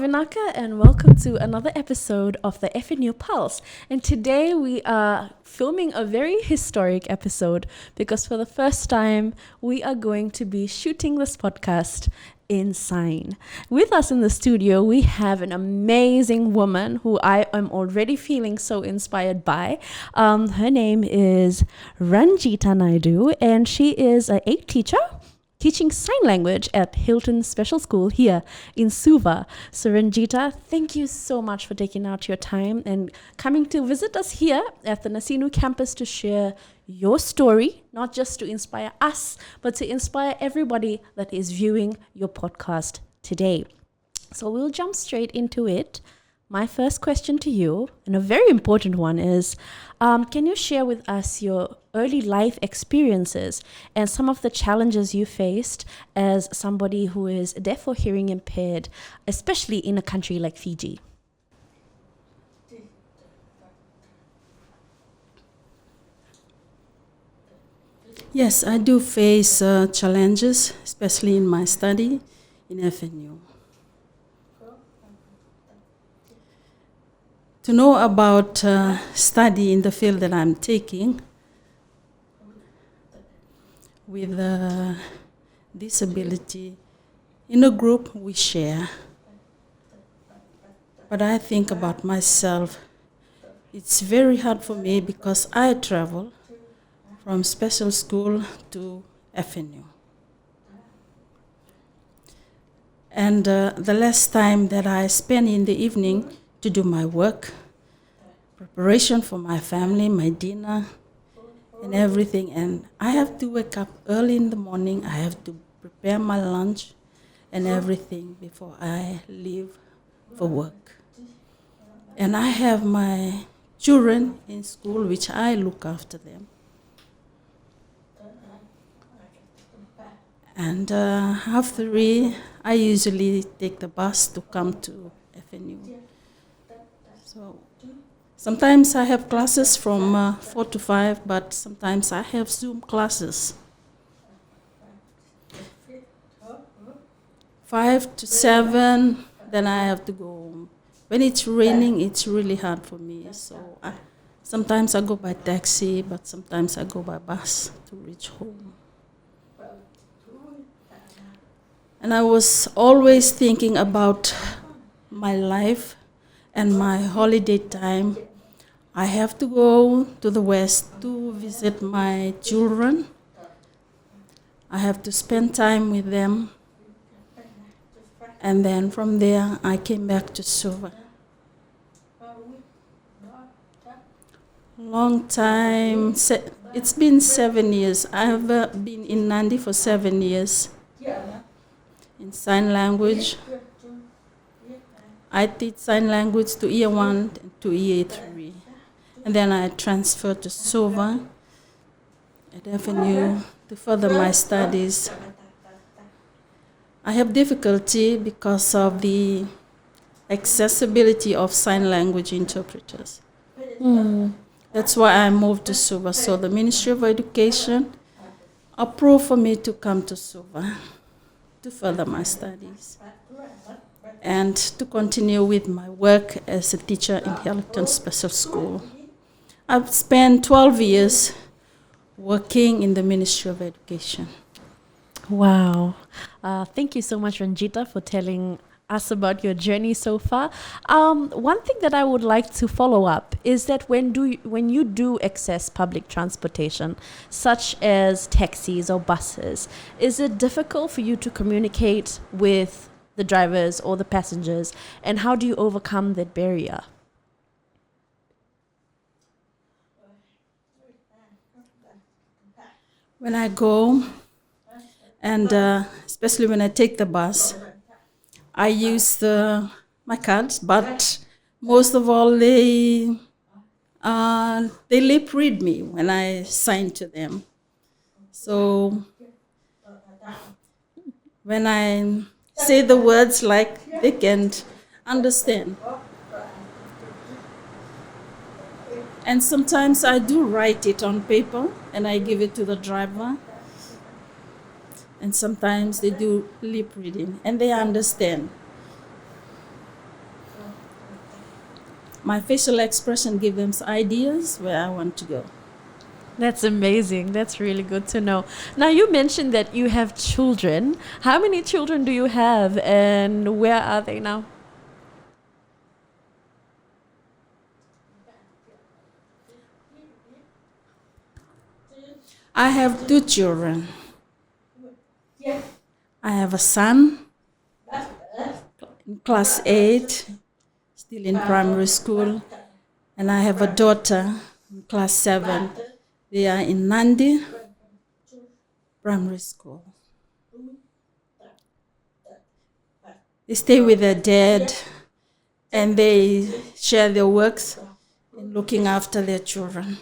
Vinaka, and welcome to another episode of the FNU Pulse. And today we are filming a very historic episode because for the first time we are going to be shooting this podcast in sign. With us in the studio, we have an amazing woman who I am already feeling so inspired by. Her name is Ranjeeta Naidu, and she is an 8 teacher teaching sign language at Hilton Special School here in Suva. So Ranjeeta, thank you so much for taking out your time and coming to visit us here at the Nasinu campus to share your story, not just to inspire us, but to inspire everybody that is viewing your podcast today. So we'll jump straight into it. My first question to you, and a very important one, is can you share with us your early life experiences and some of the challenges you faced as somebody who is deaf or hearing impaired, especially in a country like Fiji? Yes, I do face challenges, especially in my study in FNU. To know about study in the field that I'm taking with disability, in a group we share. But I think about myself, it's very hard for me because I travel from special school to FNU. And the less time that I spend in the evening to do my work, preparation for my family, my dinner, and everything. And I have to wake up early in the morning. I have to prepare my lunch and everything before I leave for work. And I have my children in school, which I look after them. And after 3, I usually take the bus to come to FNU. So sometimes I have classes from 4 to 5, but sometimes I have Zoom classes. 5 to 7, then I have to go home. When it's raining, it's really hard for me. So sometimes I go by taxi, but sometimes I go by bus to reach home. And I was always thinking about my life and my holiday time. I have to go to the West to visit my children. I have to spend time with them. And then from there, I came back to Suva. Long time. It's been 7 years. I have been in Nandi for 7 years in sign language. I teach sign language to year 1 and to year 3. And then I transferred to Suva at FNU to further my studies. I have difficulty because of the accessibility of sign language interpreters. That's why I moved to Suva. So the Ministry of Education approved for me to come to Suva to further my studies and to continue with my work as a teacher in Hilton Special School. I've spent 12 years working in the Ministry of Education. Wow. Thank you so much, Ranjeeta, for telling us about your journey so far. One thing that I would like to follow up is that when you do access public transportation, such as taxis or buses, is it difficult for you to communicate with the drivers or the passengers, and how do you overcome that barrier? When I go, and especially when I take the bus, I use my cards, but most of all, they lip read me when I sign to them. So when I say the words, like, they can't understand. And sometimes I do write it on paper and I give it to the driver. And sometimes they do lip reading and they understand. my facial expression gives them ideas where I want to go. That's amazing. That's really good to know. Now, you mentioned that you have children. How many children do you have, and where are they now? I have 2 children. I have a son in class 8, still in primary school, and I have a daughter in class 7. They are in Nandi primary school. They stay with their dad and they share their works in looking after their children.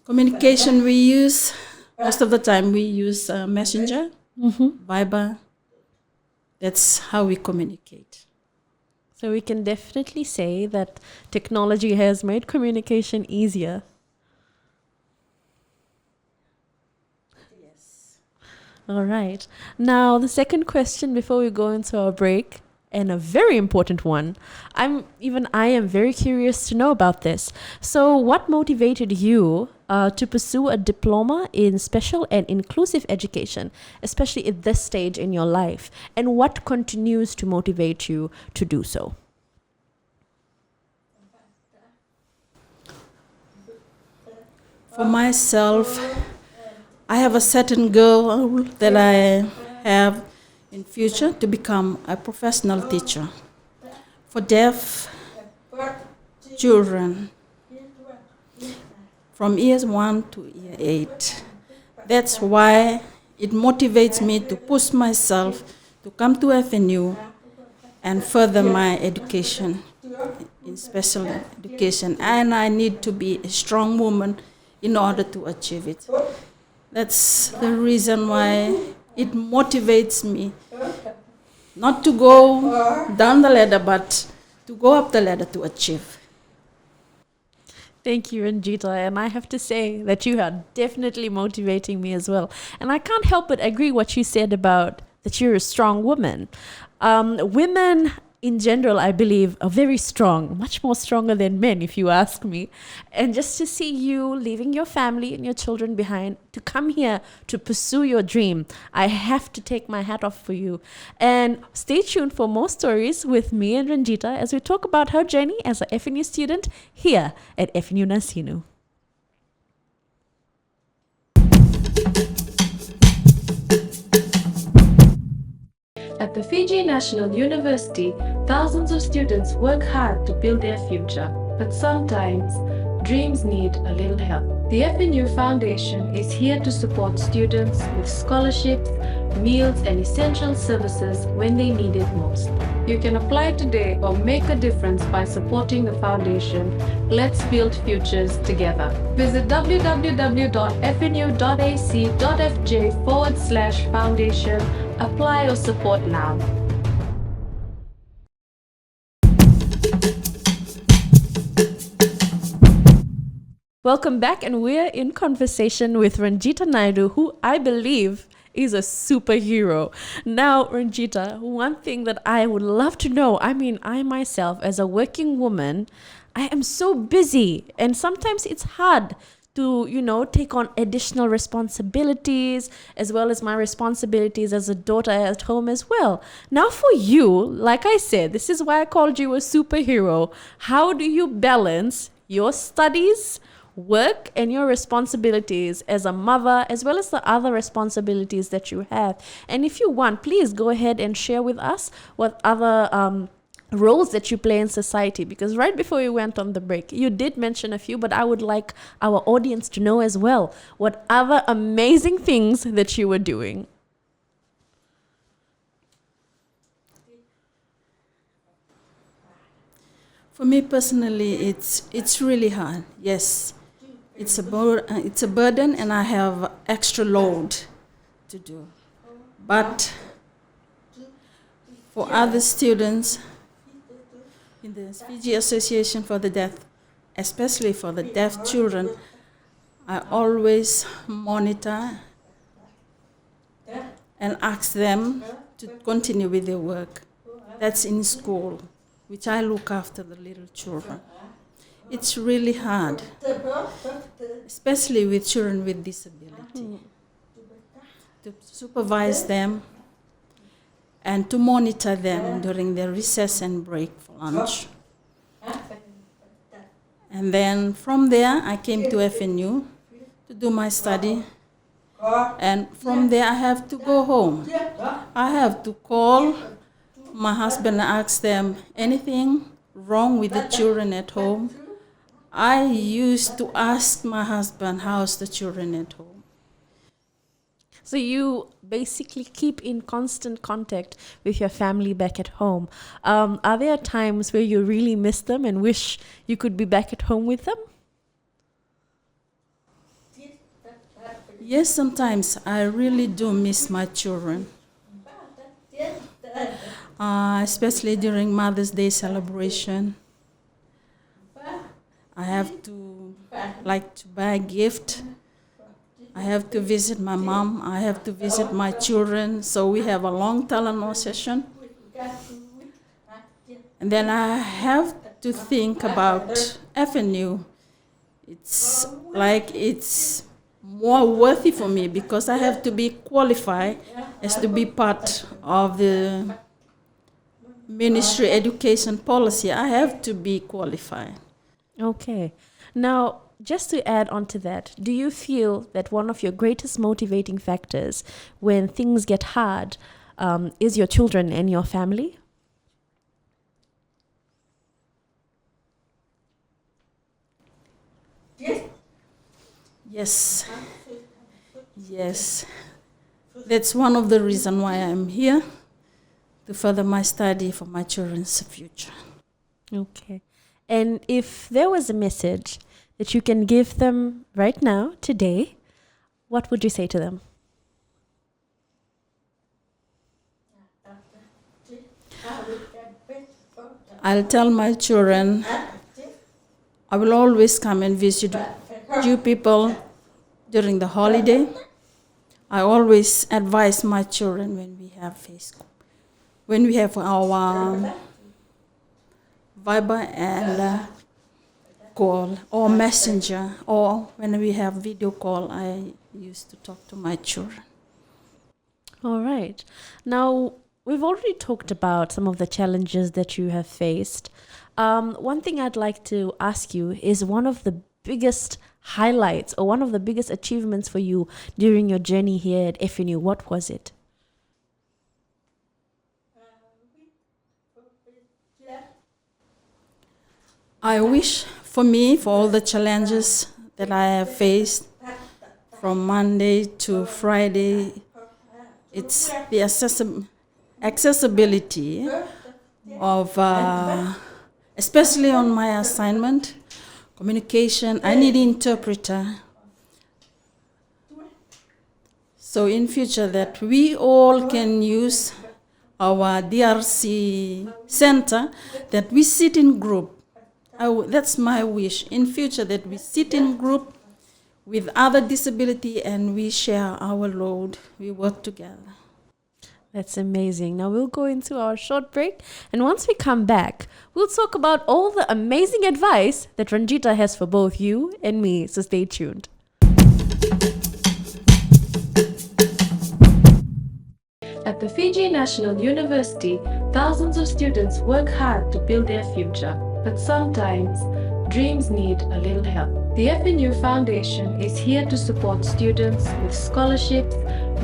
Communication we use, most of the time we use Messenger, Viber. That's how we communicate. So we can definitely say that technology has made communication easier. Yes. All right. Now, the second question before we go into our break, and a very important one. I am very curious to know about this. So, what motivated you to pursue a diploma in special and inclusive education, especially at this stage in your life? And what continues to motivate you to do so? For myself, I have a certain goal that I have in future to become a professional teacher for deaf children from years 1 to year 8. That's why it motivates me to push myself to come to FNU and further my education in special education. And I need to be a strong woman in order to achieve it. That's the reason why it motivates me not to go down the ladder, but to go up the ladder to achieve. Thank you, Ranjeeta. And I have to say that you are definitely motivating me as well. And I can't help but agree what you said about that you're a strong woman. Women in general, I believe, are very strong, much more stronger than men, if you ask me. And just to see you leaving your family and your children behind to come here to pursue your dream, I have to take my hat off for you. And stay tuned for more stories with me and Ranjeeta as we talk about her journey as a FNU student here at FNU Nasinu. At the Fiji National University, thousands of students work hard to build their future, but sometimes dreams need a little help. The FNU Foundation is here to support students with scholarships, meals, and essential services when they need it most. You can apply today or make a difference by supporting the foundation. Let's build futures together. Visit www.fnu.ac.fj/foundation. Apply or support now. Welcome back, and we're in conversation with Ranjeeta Naidu, who I believe is a superhero. Now, Ranjeeta, one thing that I would love to know, I myself, as a working woman, I am so busy, and sometimes it's hard to, take on additional responsibilities, as well as my responsibilities as a daughter at home as well. Now for you, like I said, this is why I called you a superhero. How do you balance your studies, work, and your responsibilities as a mother, as well as the other responsibilities that you have? And if you want, please go ahead and share with us what other roles that you play in society, because right before we went on the break, you did mention a few, but I would like our audience to know as well what other amazing things that you were doing. For me personally, it's really hard. Yes, it's a burden, and I have extra load to do. But for other students in the Fiji Association for the Deaf, especially for the deaf children, I always monitor and ask them to continue with their work. That's in school. which I look after the little children. It's really hard, especially with children with disability, to supervise them and to monitor them during their recess and break for lunch. And then from there, I came to FNU to do my study. And from there, I have to go home. I have to call my husband and ask them anything wrong with the children at home. I used to ask my husband, how's the children at home? So you basically keep in constant contact with your family back at home. Are there times where you really miss them and wish you could be back at home with them? Yes, sometimes I really do miss my children. Especially during Mother's Day celebration. I have to buy a gift. I have to visit my mom. I have to visit my children. So we have a long Talanoa session. And then I have to think about FNU. It's more worthy for me because I have to be qualified as to be part of the ministry education policy. I have to be qualified. Okay. Now, just to add on to that, do you feel that one of your greatest motivating factors when things get hard is your children and your family? Yes. Yes. That's one of the reasons why I'm here, to further my study for my children's future. Okay. And if there was a message that you can give them right now, today, what would you say to them? I'll tell my children, I will always come and visit you people during the holiday. I always advise my children when we have our Viber and call or messenger, or when we have video call, I used to talk to my children. All right. Now, we've already talked about some of the challenges that you have faced. One thing I'd like to ask you is one of the biggest highlights or one of the biggest achievements for you during your journey here at FNU. What was it? I wish for all the challenges that I have faced from Monday to Friday, it's the accessibility of, especially on my assignment, communication. I need an interpreter. So in future that we all can use our DRC center, that we sit in group. That's my wish. In future that we sit in group with other disability and we share our load. We work together. That's amazing. Now we'll go into our short break, and once we come back, we'll talk about all the amazing advice that Ranjeeta has for both you and me, so stay tuned. At the Fiji National University, thousands of students work hard to build their future, but sometimes dreams need a little help. The FNU Foundation is here to support students with scholarships,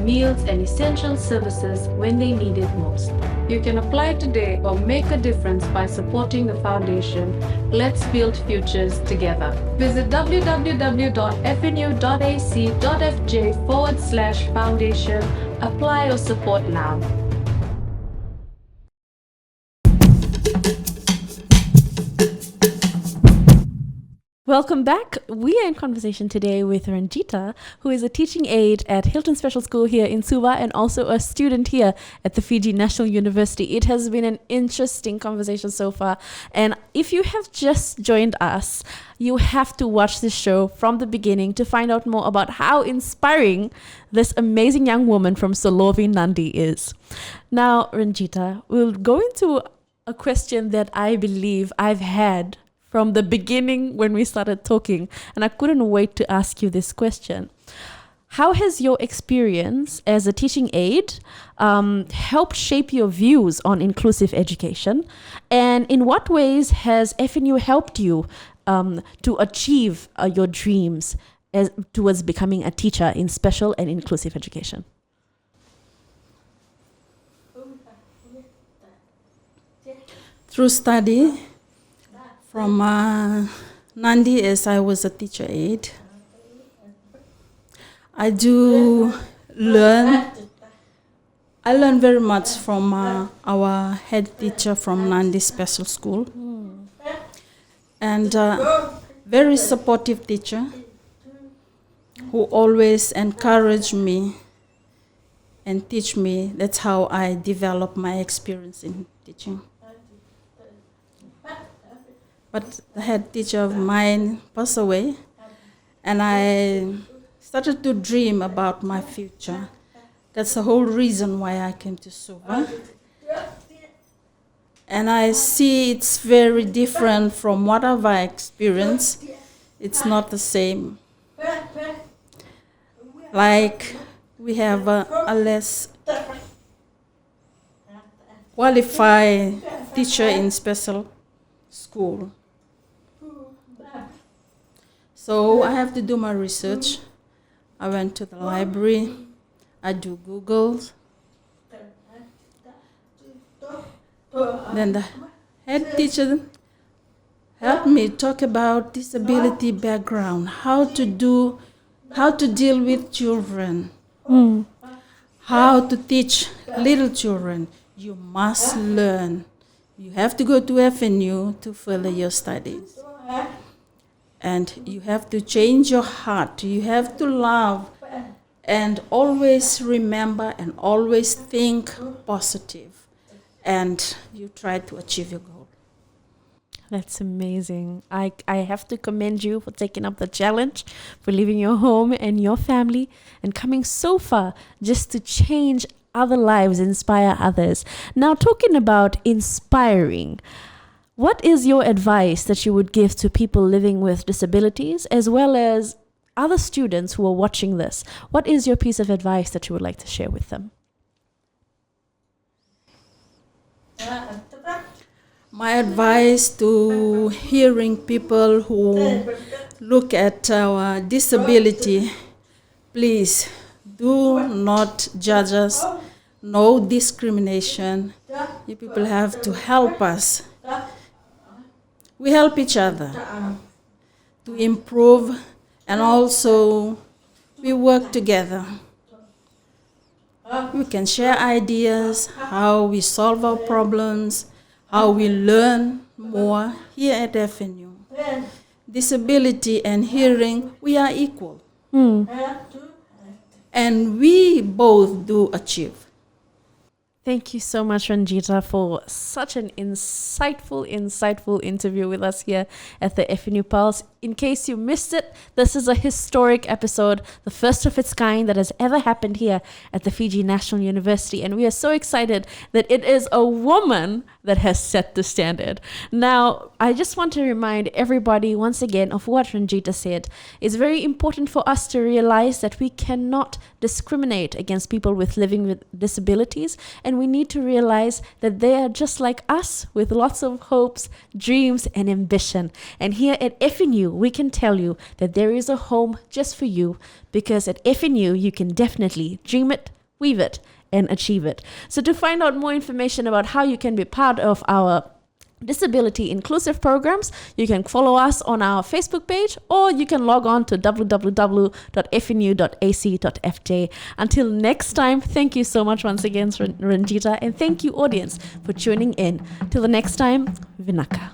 meals, and essential services when they need it most. You can apply today or make a difference by supporting the foundation. Let's build futures together. Visit www.fnu.ac.fj/foundation. Apply or support now. Welcome back. We are in conversation today with Ranjeeta, who is a teaching aide at Hilton Special School here in Suva and also a student here at the Fiji National University. It has been an interesting conversation so far. And if you have just joined us, you have to watch this show from the beginning to find out more about how inspiring this amazing young woman from Solovi Nandi is. Now, Ranjeeta, we'll go into a question that I believe I've had from the beginning when we started talking, and I couldn't wait to ask you this question. How has your experience as a teaching aide helped shape your views on inclusive education? And in what ways has FNU helped you to achieve your dreams towards becoming a teacher in special and inclusive education? Through study from Nandi, as I was a teacher aide, I learn very much from our head teacher from Hilton Special School, and very supportive teacher who always encouraged me and teach me. That's how I developed my experience in teaching. But the head teacher of mine passed away, and I started to dream about my future. That's the whole reason why I came to Suva. And I see it's very different from what I've experienced. It's not the same. Like we have a less qualified teacher in special school. So I have to do my research. I went to the library. I do Googles. Then the head teacher helped me talk about disability background, how to deal with children, how to teach little children. You must learn. You have to go to FNU to further your studies. And you have to change your heart. You have to love and always remember and always think positive. And you try to achieve your goal. That's amazing. I have to commend you for taking up the challenge, for leaving your home and your family and coming so far just to change other lives, inspire others. Now, talking about inspiring, what is your advice that you would give to people living with disabilities as well as other students who are watching this? What is your piece of advice that you would like to share with them? My advice to hearing people who look at our disability, please do not judge us. No discrimination. You people have to help us. We help each other to improve, and also we work together. We can share ideas, how we solve our problems, how we learn more here at FNU. Disability and hearing, we are equal. And we both do achieve. Thank you so much, Ranjeeta, for such an insightful interview with us here at the FNU Pulse. In case you missed it, this is a historic episode, the first of its kind that has ever happened here at the Fiji National University. And we are so excited that it is a woman that has set the standard. Now, I just want to remind everybody once again of what Ranjeeta said. It's very important for us to realize that we cannot discriminate against people living with disabilities, and we need to realize that they are just like us with lots of hopes, dreams, and ambition. And here at FNU, we can tell you that there is a home just for you, because at FNU, you can definitely dream it, weave it, and achieve it. So to find out more information about how you can be part of our disability inclusive programs, you can follow us on our Facebook page, or you can log on to www.fnu.ac.fj. Until next time, thank you so much once again, Ranjeeta, and thank you, audience, for tuning in. Till the next time, Vinaka.